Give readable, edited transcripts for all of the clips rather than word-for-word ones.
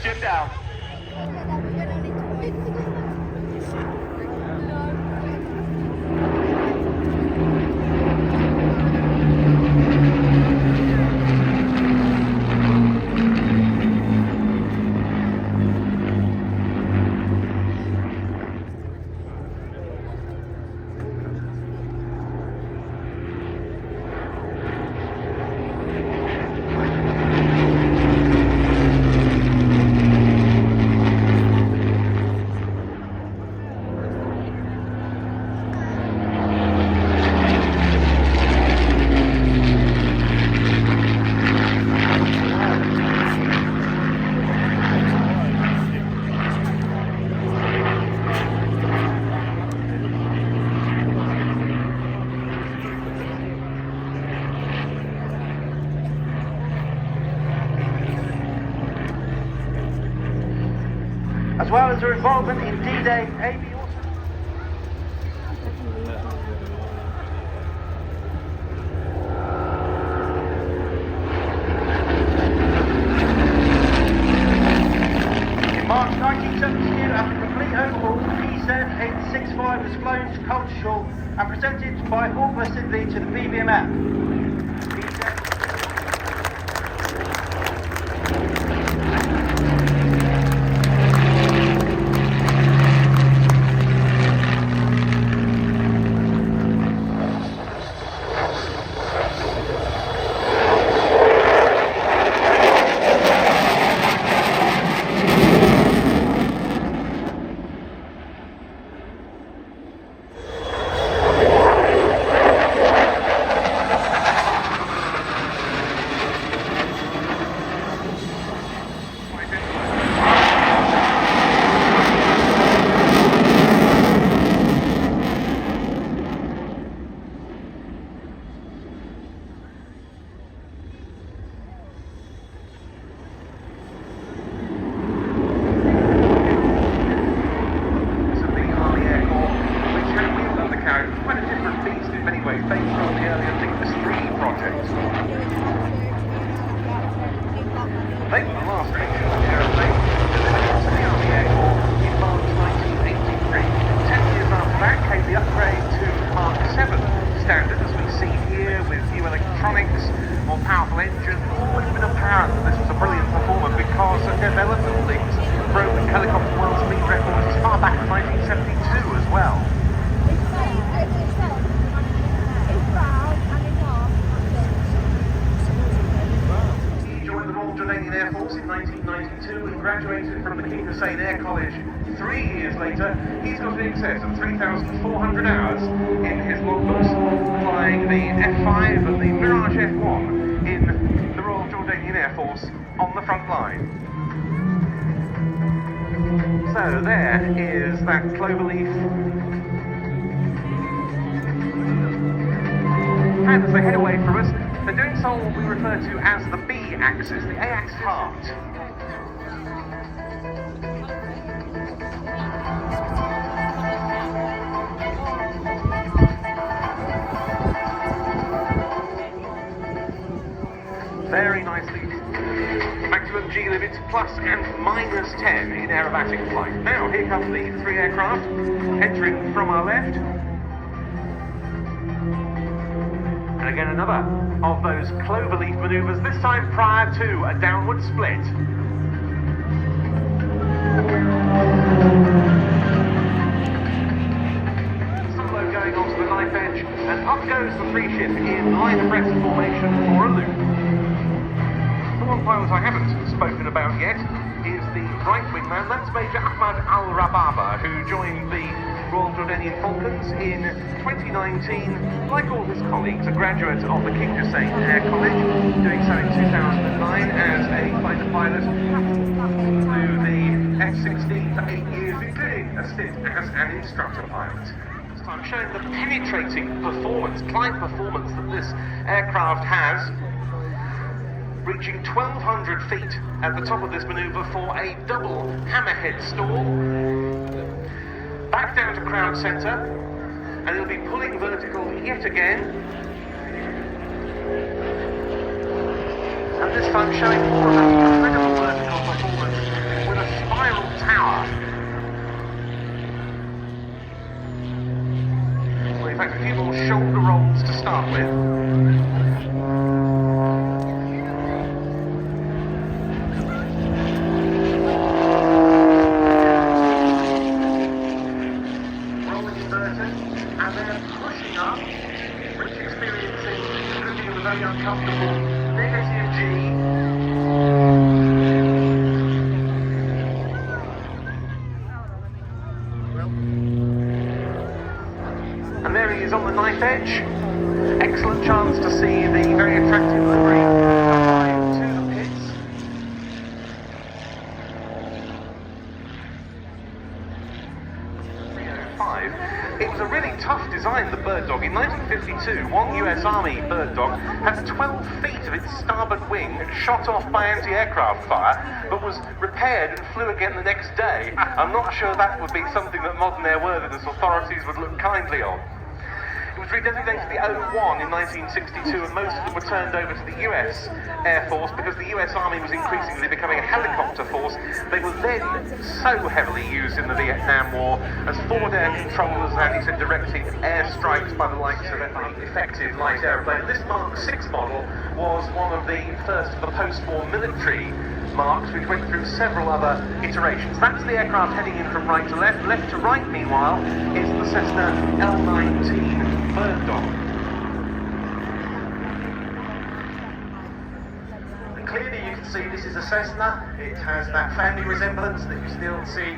Jim down. As well as her involvement in D-Day, Amy also... In March 1972, after complete overhaul, P-865 was flown to Colchester and presented by Hawker Siddeley to the BBMF. Quite a different beast in many ways, based on the earlier Victus 3 project. Late the last picture of the aeroplane delivered to the Army Air Corps in March 1983. 10 years after that came the upgrade to Mark 7 standard, as we see here, with new electronics, more powerful engine. It's always been apparent that this was a brilliant performer because of development things broke helicopter world speed records as far back as 1972 as well. Air Force in 1992 and graduated from the King Hussein Air College 3 years later. He's got in excess of 3,400 hours in his logbooks flying the F5 and the Mirage F1 in the Royal Jordanian Air Force on the front line. So there is that cloverleaf. And as they head away from us, they're doing so what we refer to as the B axis, the A-axis heart. Very nicely. Maximum G limits plus and minus 10 in aerobatic flight. Now here come the three aircraft entering from our left. And again another of those cloverleaf manoeuvres, this time prior to a downward split. Solo going onto the knife edge, and up goes the free ship in line abreast formation for a loop. The one pilot I haven't spoken about yet is the right wingman. That's Major Ahmad Al-Rababa, who joined the Royal Jordanian Falcons in 2019. Like all his colleagues, a graduate of the King Hussein Air College, doing so in 2009 as a fighter pilot, flew the F-16 for 8 years, including a stint as an instructor pilot. This time showing the penetrating performance, climb performance that this aircraft has, reaching 1,200 feet at the top of this manoeuvre for a double hammerhead stall. Back down to crowd centre, and it'll be pulling vertical yet again. And this time showing more of that incredible vertical performance start with. Rolling inverted, and then pushing up, which experiencing could be a very uncomfortable negative G. And there he is on the knife edge. Excellent chance to see the very attractive livery arrive to the pits. It was a really tough design, the Bird Dog. In 1952, one US Army Bird Dog had 12 feet of its starboard wing shot off by anti-aircraft fire, but was repaired and flew again the next day. I'm not sure that would be something that modern airworthiness authorities would look kindly on. It was redesignated the O-1 in 1962, and most of them were turned over to the US Air Force because the US Army was increasingly becoming a helicopter force. They were then so heavily used in the Vietnam War as forward air controllers and directing airstrikes by the likes of effective light aeroplane. This Mark VI model was one of the first of the post-war military Marks, which went through several other iterations. That's the aircraft heading in from right to left. Left to right, meanwhile, is the Cessna L-19 Bird Dog. And clearly you can see this is a Cessna. It has that family resemblance that you still see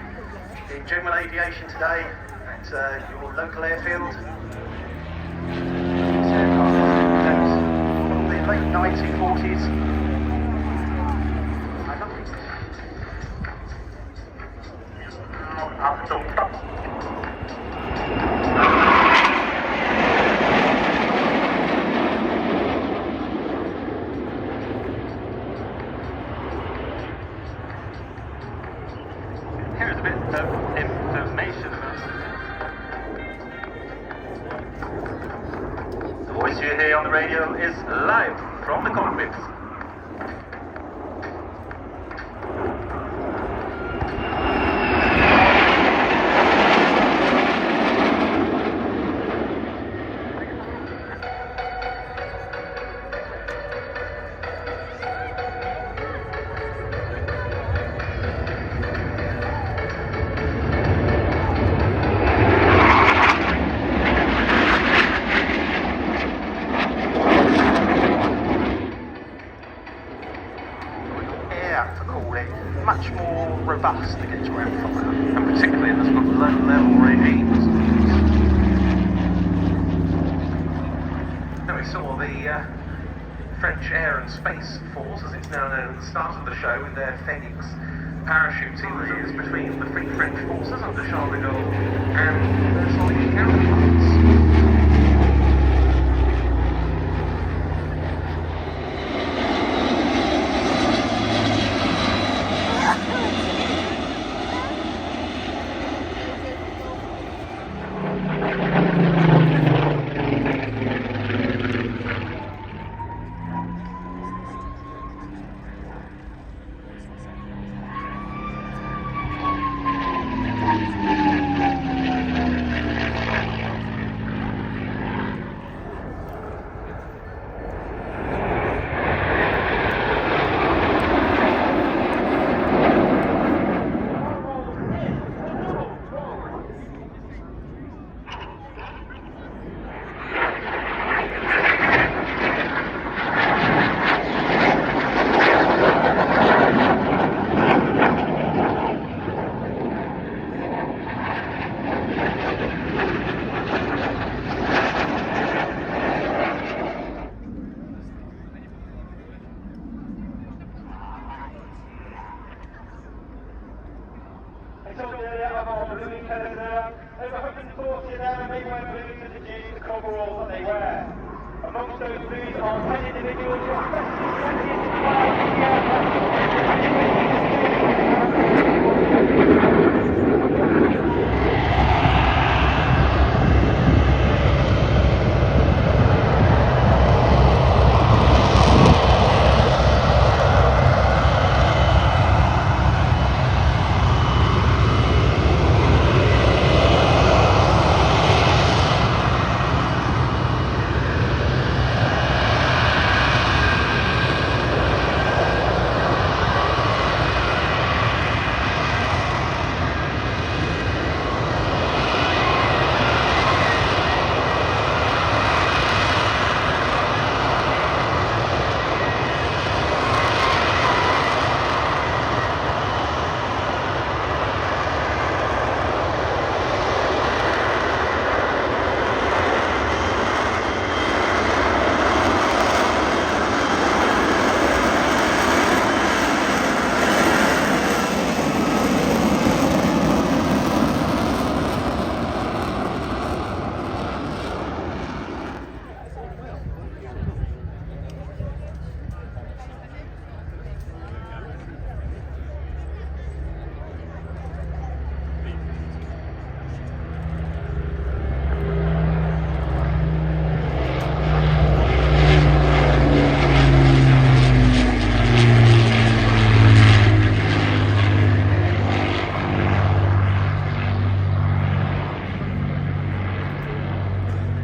in general aviation today at your local airfield. This aircraft was from the late 1940s. Here's a bit of information about the voice you hear on the radio is live from the cockpit. Much more robust against ground fire, and particularly in the sort of low-level regimes. Now we saw the French Air and Space Force, as it's now known, at the start of the show with their Phoenix parachuting maneuvers between the Free French forces under Charles de Gaulle and their Soviet counterparts. Over 140 of them, they wear blues as a due to the coveralls that they wear. Amongst those blues are 10 individuals who are specially selected to fly in the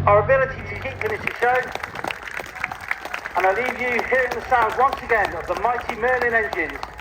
Our ability to keep them is shown, and I leave you hearing the sound once again of the mighty Merlin engines